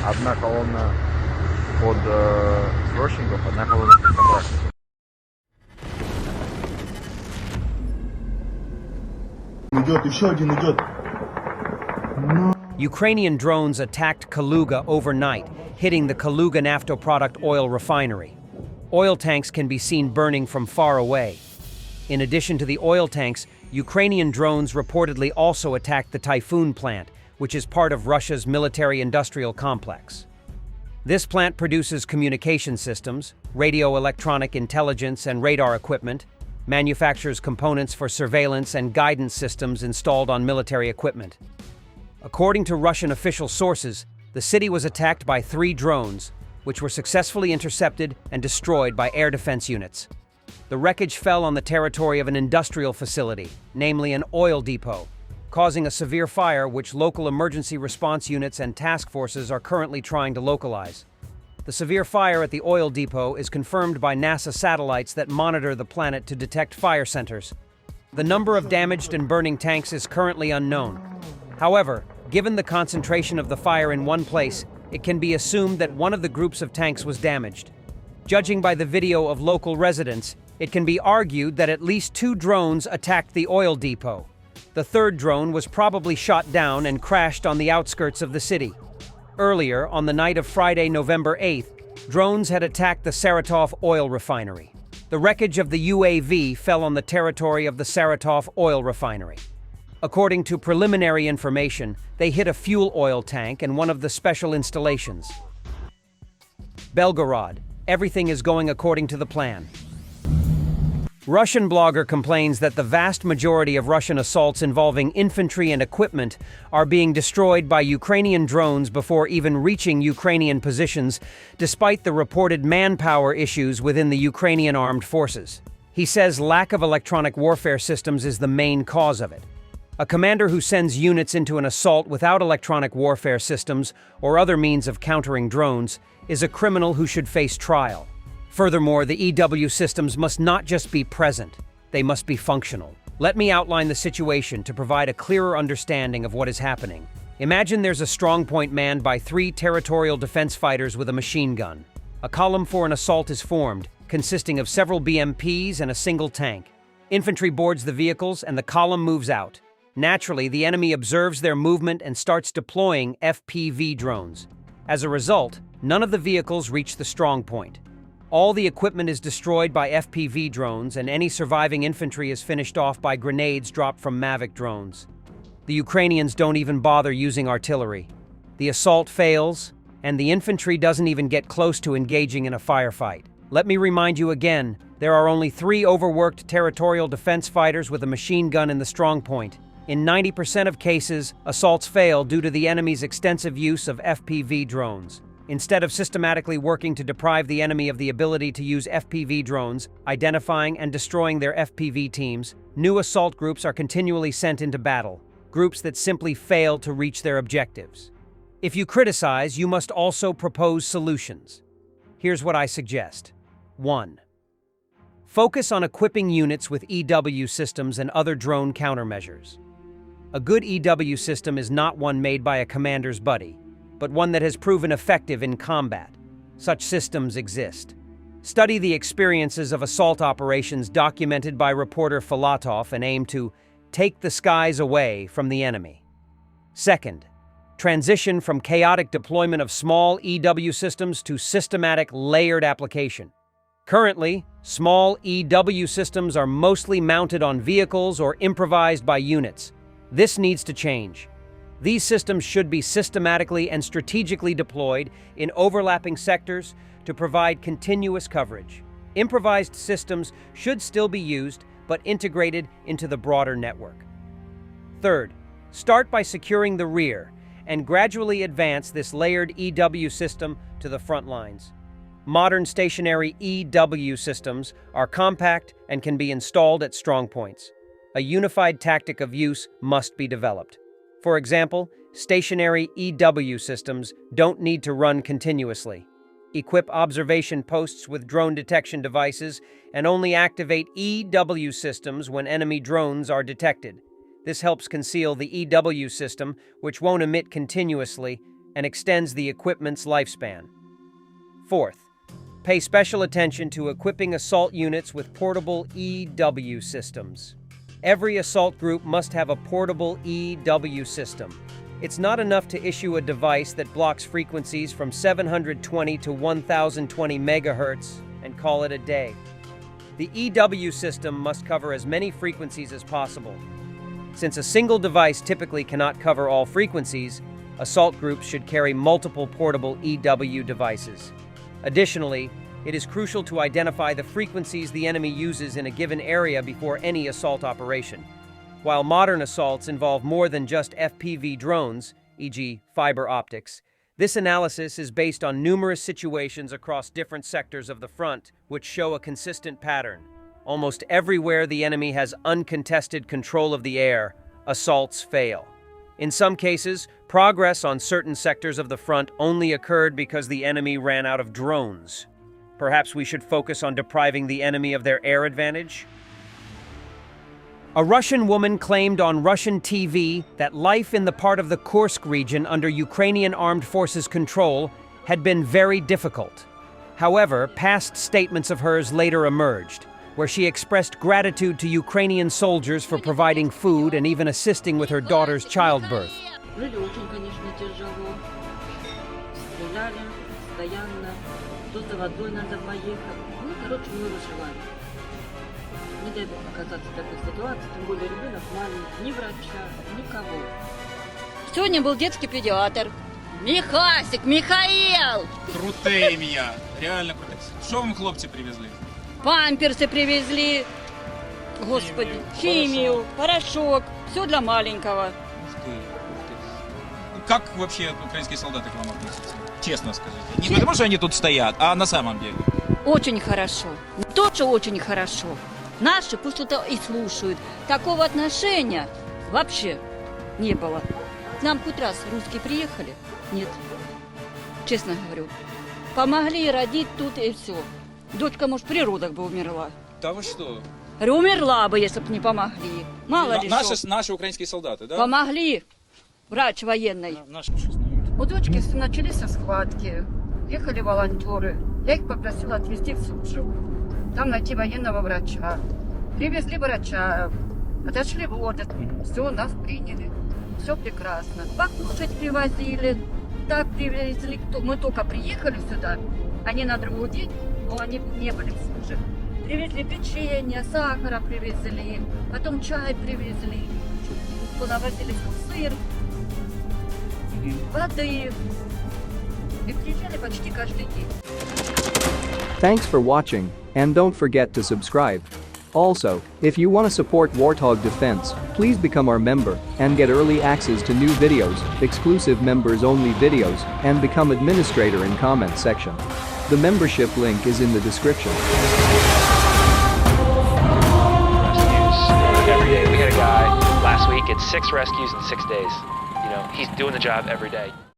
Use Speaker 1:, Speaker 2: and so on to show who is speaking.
Speaker 1: Одна колонна под срочников, одна колонна под контрактников.
Speaker 2: Идет, еще один идет.
Speaker 3: Ukrainian drones attacked Kaluga overnight, hitting the Kaluga naphtha product oil refinery. Oil tanks can be seen burning from far away. In addition to the oil tanks, Ukrainian drones reportedly also attacked the Typhoon plant, which is part of Russia's military-industrial complex. This plant produces communication systems, radio-electronic intelligence and radar equipment, manufactures components for surveillance and guidance systems installed on military equipment. According to Russian official sources, the city was attacked by 3 drones, which were successfully intercepted and destroyed by air defense units. The wreckage fell on the territory of an industrial facility, namely an oil depot, causing a severe fire which local emergency response units and task forces are currently trying to localize. The severe fire at the oil depot is confirmed by NASA satellites that monitor the planet to detect fire centers. The number of damaged and burning tanks is currently unknown. However, given the concentration of the fire in one place, it can be assumed that one of the groups of tanks was damaged. Judging by the video of local residents, it can be argued that at least 2 drones attacked the oil depot. The 3rd drone was probably shot down and crashed on the outskirts of the city. Earlier, on the night of Friday, November 8th, drones had attacked the Saratov oil refinery. The wreckage of the UAV fell on the territory of the Saratov oil refinery. According to preliminary information, they hit a fuel oil tank and one of the special installations. Belgorod, everything is going according to the plan. Russian blogger complains that the vast majority of Russian assaults involving infantry and equipment are being destroyed by Ukrainian drones before even reaching Ukrainian positions, despite the reported manpower issues within the Ukrainian armed forces. He says lack of electronic warfare systems is the main cause of it. A commander who sends units into an assault without electronic warfare systems or other means of countering drones is a criminal who should face trial. Furthermore, the EW systems must not just be present, they must be functional. Let me outline the situation to provide a clearer understanding of what is happening. Imagine there's a strongpoint manned by 3 territorial defense fighters with a machine gun. A column for an assault is formed, consisting of several BMPs and a single tank. Infantry boards the vehicles and the column moves out. Naturally, the enemy observes their movement and starts deploying FPV drones. As a result, none of the vehicles reach the strongpoint. All the equipment is destroyed by FPV drones, and any surviving infantry is finished off by grenades dropped from Mavic drones. The Ukrainians don't even bother using artillery. The assault fails, and the infantry doesn't even get close to engaging in a firefight. Let me remind you again, there are only 3 overworked territorial defense fighters with a machine gun in the strongpoint. In 90% of cases, assaults fail due to the enemy's extensive use of FPV drones. Instead of systematically working to deprive the enemy of the ability to use FPV drones, identifying and destroying their FPV teams, new assault groups are continually sent into battle, groups that simply fail to reach their objectives. If you criticize, you must also propose solutions. Here's what I suggest. 1. Focus on equipping units with EW systems and other drone countermeasures. A good EW system is not one made by a commander's buddy, but one that has proven effective in combat. Such systems exist. Study the experiences of assault operations documented by reporter Filatov and aim to take the skies away from the enemy. Second, transition from chaotic deployment of small EW systems to systematic layered application. Currently, small EW systems are mostly mounted on vehicles or improvised by units. This needs to change. These systems should be systematically and strategically deployed in overlapping sectors to provide continuous coverage. Improvised systems should still be used, but integrated into the broader network. Third, start by securing the rear and gradually advance this layered EW system to the front lines. Modern stationary EW systems are compact and can be installed at strong points. A unified tactic of use must be developed. For example, stationary EW systems don't need to run continuously. Equip observation posts with drone detection devices and only activate EW systems when enemy drones are detected. This helps conceal the EW system, which won't emit continuously, and extends the equipment's lifespan. Fourth, pay special attention to equipping assault units with portable EW systems. Every assault group must have a portable EW system. It's not enough to issue a device that blocks frequencies from 720 to 1020 megahertz and call it a day. The EW system must cover as many frequencies as possible. Since a single device typically cannot cover all frequencies, assault groups should carry multiple portable EW devices. Additionally, it is crucial to identify the frequencies the enemy uses in a given area before any assault operation. While modern assaults involve more than just FPV drones, e.g. fiber optics, this analysis is based on numerous situations across different sectors of the front, which show a consistent pattern. Almost everywhere the enemy has uncontested control of the air, assaults fail. In some cases, progress on certain sectors of the front only occurred because the enemy ran out of drones. Perhaps we should focus on depriving the enemy of their air advantage? A Russian woman claimed on Russian TV that life in the part of the Kursk region under Ukrainian armed forces control had been very difficult. However, past statements of hers later emerged, where she expressed gratitude to Ukrainian soldiers for providing food and even assisting with her daughter's childbirth.
Speaker 4: Жили очень, конечно, тяжело. Стреляли постоянно. То за водой надо поехать. Ну, короче, мы выживали. Не дай бог оказаться в такой ситуации, тем более ребенок маленький, ни врача, никого. Сегодня был детский педиатр. Михасик, Михаил!
Speaker 5: Крутые ім'я, реально крутые. Що вам хлопці привезли?
Speaker 4: Памперсы привезли. Господи, химию, порошок. Все для маленького.
Speaker 5: Ух ты, ух ты. Ну, как вообще украинские солдаты к вам относятся? Честно скажите. Не потому, что они тут стоят, а на самом деле.
Speaker 4: Очень хорошо. Тоже очень хорошо. Наши пусть это и слушают. Такого отношения вообще не было. К нам хоть раз русские приехали? Нет. Честно говорю. Помогли родить тут и все. Дочка, может, при родах бы умерла.
Speaker 5: Да вы что?
Speaker 4: Говорю, умерла бы, если бы не помогли. Мало ли что.
Speaker 5: Наши украинские солдаты, да?
Speaker 4: Помогли. Врач военный.
Speaker 5: Наши.
Speaker 4: У дочки начались схватки. Ехали волонтеры. Я их попросила отвезти в Суджу. Там найти военного врача. Привезли врача. Отошли в Одесс. Все, нас приняли. Все прекрасно. Покушать привозили. Так привезли. Мы только приехали сюда. Они на другой день, но они не были в Суджи. Привезли печенье, сахара привезли. Потом чай привезли. Навозили сыр. Воды. И приезжали почти каждый день.
Speaker 6: Thanks for watching, and don't forget to subscribe. Also, if you want to support Warthog Defense, please become our member and get early access to new videos, exclusive members-only videos, and become administrator in comment section. The membership link is in the description.
Speaker 7: Every day. We had a guy last week, it's 6 rescues in 6 days. You know, he's doing the job every day.